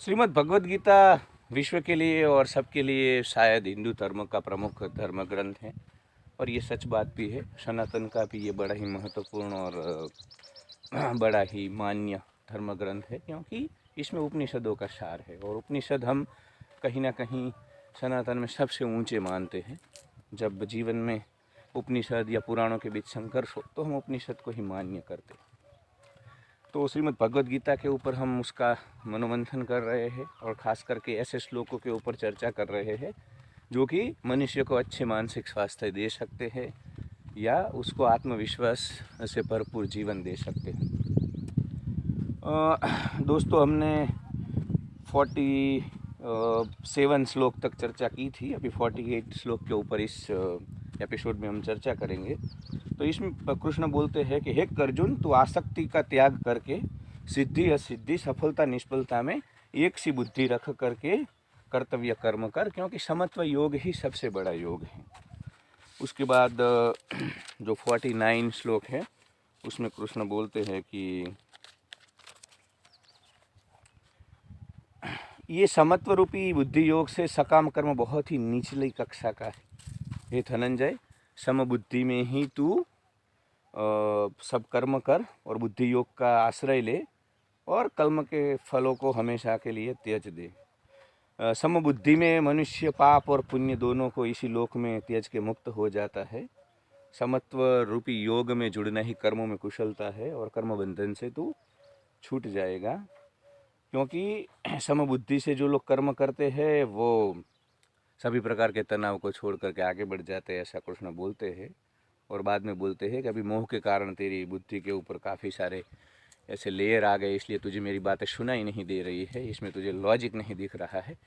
श्रीमद् भगवद गीता विश्व के लिए और सबके लिए शायद हिंदू धर्म का प्रमुख धर्म ग्रंथ है। और ये सच बात भी है। सनातन का भी ये बड़ा ही महत्वपूर्ण और बड़ा ही मान्य धर्म ग्रंथ है, क्योंकि इसमें उपनिषदों का सार है। और उपनिषद हम कहीं ना कहीं सनातन में सबसे ऊंचे मानते हैं। जब जीवन में उपनिषद या पुराणों के बीच संघर्ष हो तो हम उपनिषद को ही मान्य करते हैं। तो श्रीमद् भगवद गीता के ऊपर हम उसका मनोमंथन कर रहे हैं और ख़ास करके ऐसे श्लोकों के ऊपर चर्चा कर रहे हैं जो कि मनुष्य को अच्छे मानसिक स्वास्थ्य दे सकते हैं या उसको आत्मविश्वास से भरपूर जीवन दे सकते हैं। दोस्तों, हमने 47 श्लोक तक चर्चा की थी। अभी 48 श्लोक के ऊपर इस एपिसोड में हम चर्चा करेंगे। तो इसमें कृष्ण बोलते हैं कि हे अर्जुन, तू आसक्ति का त्याग करके सिद्धि असिद्धि सफलता निष्फलता में एक सी बुद्धि रख करके कर्तव्य कर्म कर, क्योंकि समत्व योग ही सबसे बड़ा योग है। उसके बाद जो 49 श्लोक है उसमें कृष्ण बोलते हैं कि ये समत्व रूपी बुद्धि योग से सकाम कर्म बहुत ही निचली कक्षा का है। हे धनंजय, समबुद्धि में ही तू सब कर्म कर और बुद्धि योग का आश्रय ले और कर्म के फलों को हमेशा के लिए त्यज दे। समबुद्धि में मनुष्य पाप और पुण्य दोनों को इसी लोक में त्यज के मुक्त हो जाता है। समत्व रूपी योग में जुड़ना ही कर्मों में कुशलता है और कर्म बंधन से तू छूट जाएगा। क्योंकि समबुद्धि से जो लोग कर्म करते हैं वो सभी प्रकार के तनाव को छोड़ करके आगे बढ़ जाते हैं, ऐसा कृष्ण बोलते हैं। और बाद में बोलते हैं कि अभी मोह के कारण तेरी बुद्धि के ऊपर काफ़ी सारे ऐसे लेयर आ गए, इसलिए तुझे मेरी बातें सुनाई नहीं दे रही है, इसमें तुझे लॉजिक नहीं दिख रहा है।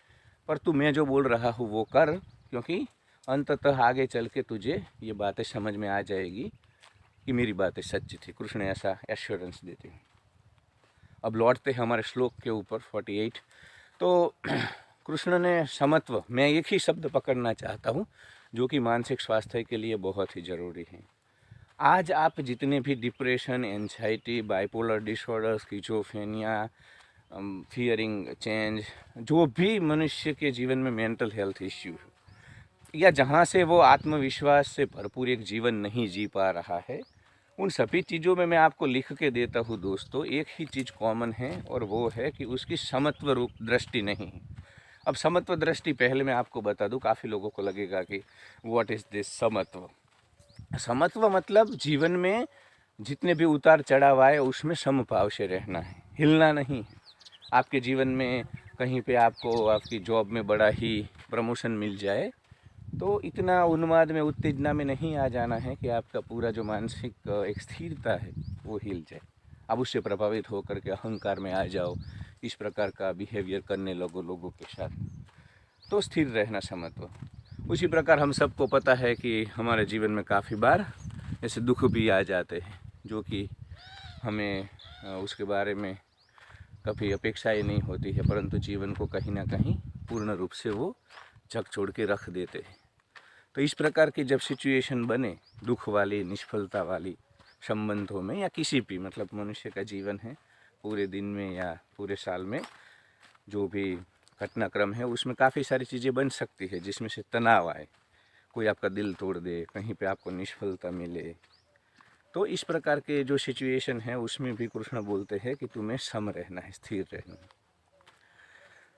पर तू मैं जो बोल रहा हूँ वो कर, क्योंकि अंततः आगे चल के तुझे ये बातें समझ में आ जाएगी कि मेरी बातें सच्ची थी। कृष्ण ऐसा एश्योरेंस देते हैं। अब लौटते हैं हमारे श्लोक के ऊपर 48। तो कृष्ण ने समत्व, मैं एक ही शब्द पकड़ना चाहता हूँ जो कि मानसिक स्वास्थ्य के लिए बहुत ही ज़रूरी है। आज आप जितने भी depression, anxiety, bipolar disorder, schizophrenia, fearing change, जो भी मनुष्य के जीवन में मेंटल हेल्थ इश्यू है या जहाँ से वो आत्मविश्वास से भरपूर एक जीवन नहीं जी पा रहा है, उन सभी चीज़ों में मैं आपको लिख के देता हूँ दोस्तों, एक ही चीज़ कॉमन है और वो है कि उसकी समत्व रूप दृष्टि नहीं है। अब समत्व दृष्टि पहले मैं आपको बता दूं, काफ़ी लोगों को लगेगा कि व्हाट इज़ दिस समत्व। समत्व मतलब जीवन में जितने भी उतार चढ़ाव आए उसमें समभाव से रहना है, हिलना नहीं। आपके जीवन में कहीं पे आपको आपकी जॉब में बड़ा ही प्रमोशन मिल जाए तो इतना उन्माद में, उत्तेजना में नहीं आ जाना है कि आपका पूरा जो मानसिक एक स्थिरता है वो हिल जाए। आप उससे प्रभावित होकर के अहंकार में आ जाओ, इस प्रकार का बिहेवियर करने लगो लोगों के साथ, तो स्थिर रहना समत्व। उसी प्रकार हम सबको पता है कि हमारे जीवन में काफ़ी बार ऐसे दुख भी आ जाते हैं जो कि हमें उसके बारे में कभी अपेक्षा ही नहीं होती है, परंतु जीवन को कहीं ना कहीं पूर्ण रूप से वो झकझोर के रख देते हैं। तो इस प्रकार की जब सिचुएशन बने, दुख वाली, निष्फलता वाली संबंधों में या किसी भी, मतलब मनुष्य का जीवन है पूरे दिन में या पूरे साल में जो भी घटनाक्रम है उसमें काफ़ी सारी चीज़ें बन सकती है जिसमें से तनाव आए, कोई आपका दिल तोड़ दे, कहीं पे आपको निष्फलता मिले। तो इस प्रकार के जो सिचुएशन है उसमें भी कृष्ण बोलते हैं कि तुम्हें सम रहना है, स्थिर रहना है।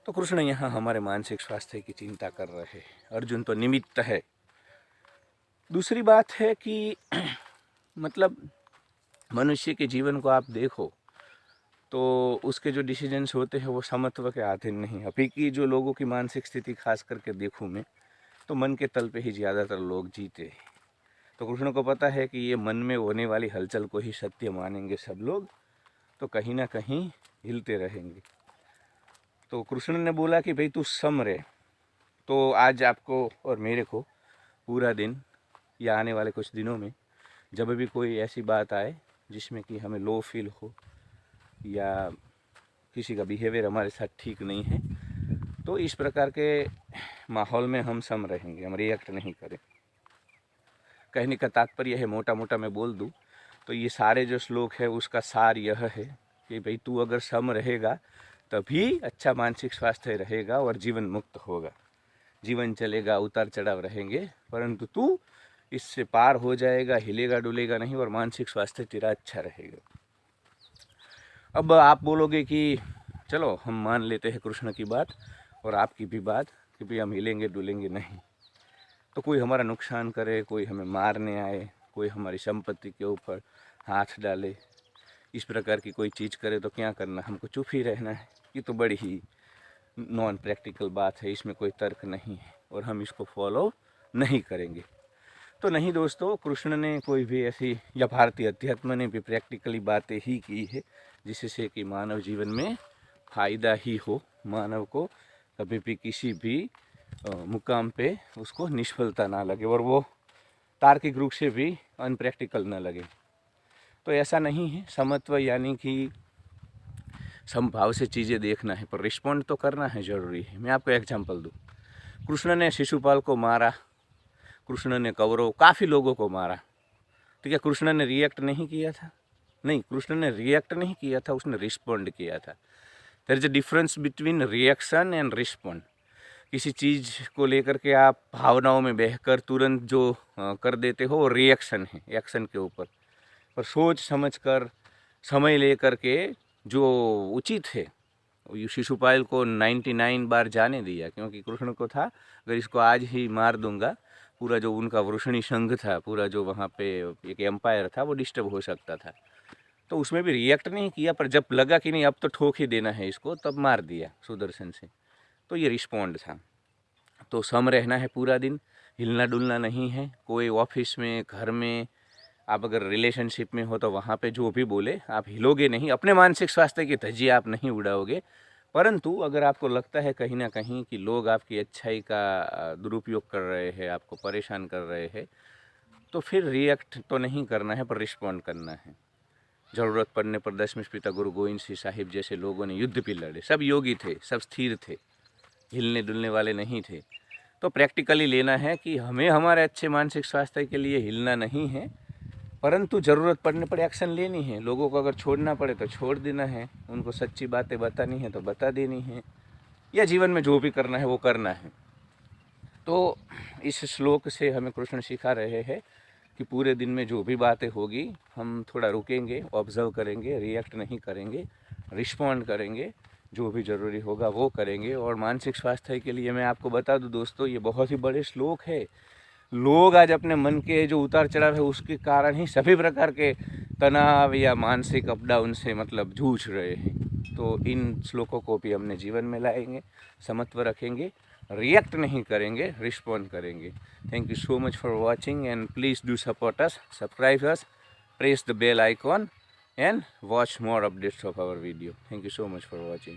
तो कृष्ण यहाँ हमारे मानसिक स्वास्थ्य की चिंता कर रहे हैं। अर्जुन तो निमित्त है। दूसरी बात है कि मतलब मनुष्य के जीवन को आप देखो तो उसके जो डिसीजंस होते हैं वो समत्व के अधीन नहीं। अभी की जो लोगों की मानसिक स्थिति खास करके देखूँ मैं तो मन के तल पे ही ज़्यादातर लोग जीते हैं। तो कृष्ण को पता है कि ये मन में होने वाली हलचल को ही सत्य मानेंगे सब लोग, तो कहीं ना कहीं हिलते रहेंगे। तो कृष्ण ने बोला कि भाई तू सम रहे। तो आज आपको और मेरे को पूरा दिन या आने वाले कुछ दिनों में जब भी कोई ऐसी बात आए जिसमें कि हमें लो फील हो या किसी का बिहेवियर हमारे साथ ठीक नहीं है, तो इस प्रकार के माहौल में हम सम रहेंगे, हम रिएक्ट नहीं करें। कहने का तात्पर्य है, मोटा मोटा मैं बोल दूं तो ये सारे जो श्लोक है उसका सार यह है कि भाई तू अगर सम रहेगा तभी अच्छा मानसिक स्वास्थ्य रहेगा और जीवन मुक्त होगा। जीवन चलेगा, उतार चढ़ाव रहेंगे, परंतु तू इससे पार हो जाएगा, हिलेगा डुलेगा नहीं और मानसिक स्वास्थ्य तेरा अच्छा रहेगा। अब आप बोलोगे कि चलो हम मान लेते हैं कृष्ण की बात और आपकी भी बात कि भाई हम हिलेंगे डुलेंगे नहीं। तो कोई हमारा नुकसान करे, कोई हमें मारने आए, कोई हमारी संपत्ति के ऊपर हाथ डाले, इस प्रकार की कोई चीज़ करे तो क्या करना, हमको चुप ही रहना है। ये तो बड़ी ही नॉन प्रैक्टिकल बात है, इसमें कोई तर्क नहीं है और हम इसको फॉलो नहीं करेंगे। तो नहीं दोस्तों, कृष्ण ने कोई भी ऐसी, या भारतीय अध्यात्म ने भी प्रैक्टिकली बातें ही की है जिससे कि मानव जीवन में फ़ायदा ही हो, मानव को कभी भी किसी भी मुकाम पे उसको निष्फलता ना लगे और वो तार्किक रूप से भी अनप्रैक्टिकल ना लगे। तो ऐसा नहीं है, समत्व यानी कि समभाव से चीज़ें देखना है, पर रिस्पॉन्ड तो करना है, ज़रूरी है। मैं आपको एग्जांपल दूँ, कृष्ण ने शिशुपाल को मारा, कृष्ण ने कौरव काफ़ी लोगों को मारा, तो क्या कृष्ण ने रिएक्ट नहीं किया था? नहीं, कृष्ण ने रिएक्ट नहीं किया था, उसने रिस्पॉन्ड किया था। There is a difference between reaction and respond. किसी चीज़ को लेकर के आप भावनाओं में बहकर तुरंत जो कर देते हो वो रिएक्शन है, एक्शन के ऊपर। पर सोच समझ कर, समय ले कर के जो उचित है, शिशुपाल को 99 बार जाने दिया, क्योंकि कृष्ण को था अगर इसको आज ही मार दूंगा, पूरा जो उनका वृषणी संघ था, पूरा जो वहाँ पे एक एम्पायर था, वो डिस्टर्ब हो सकता था। तो उसमें भी रिएक्ट नहीं किया, पर जब लगा कि नहीं अब तो ठोक ही देना है इसको, तब मार दिया सुदर्शन से। तो ये रिस्पॉन्ड था। तो सम रहना है पूरा दिन, हिलना डुलना नहीं है। कोई ऑफिस में, घर में, आप अगर रिलेशनशिप में हो तो वहाँ पे जो भी बोले आप हिलोगे नहीं, अपने मानसिक स्वास्थ्य की धज्जियाँ आप नहीं उड़ाओगे। परंतु अगर आपको लगता है कहीं ना कहीं कि लोग आपकी अच्छाई का दुरुपयोग कर रहे हैं, आपको परेशान कर रहे हैं, तो फिर रिएक्ट तो नहीं करना है, पर रिस्पॉन्ड करना है। ज़रूरत पड़ने पर दशमेश पिता गुरु गोविंद सिंह साहिब जैसे लोगों ने युद्ध भी लड़े, सब योगी थे, सब स्थिर थे, हिलने डुलने वाले नहीं थे। तो प्रैक्टिकली लेना है कि हमें हमारे अच्छे मानसिक स्वास्थ्य के लिए हिलना नहीं है, परंतु ज़रूरत पड़ने पर एक्शन लेनी है। लोगों को अगर छोड़ना पड़े तो छोड़ देना है, उनको सच्ची बातें बतानी है तो बता देनी है, या जीवन में जो भी करना है वो करना है। तो इस श्लोक से हमें कृष्ण सिखा रहे हैं कि पूरे दिन में जो भी बातें होगी हम थोड़ा रुकेंगे, ऑब्जर्व करेंगे, रिएक्ट नहीं करेंगे, रिस्पॉन्ड करेंगे, जो भी ज़रूरी होगा वो करेंगे। और मानसिक स्वास्थ्य के लिए मैं आपको बता दूं दोस्तों, ये बहुत ही बड़े श्लोक है। लोग आज अपने मन के जो उतार चढ़ाव है उसके कारण ही सभी प्रकार के तनाव या मानसिक अप डाउन से मतलब जूझ रहे हैं। तो इन श्लोकों को भी हमने जीवन में लाएंगे, समत्व रखेंगे, रिएक्ट नहीं करेंगे, रिस्पॉन्ड करेंगे। Thank you so much for watching and please do support us, subscribe us, press the bell icon and watch more updates of our video. Thank you so much for watching.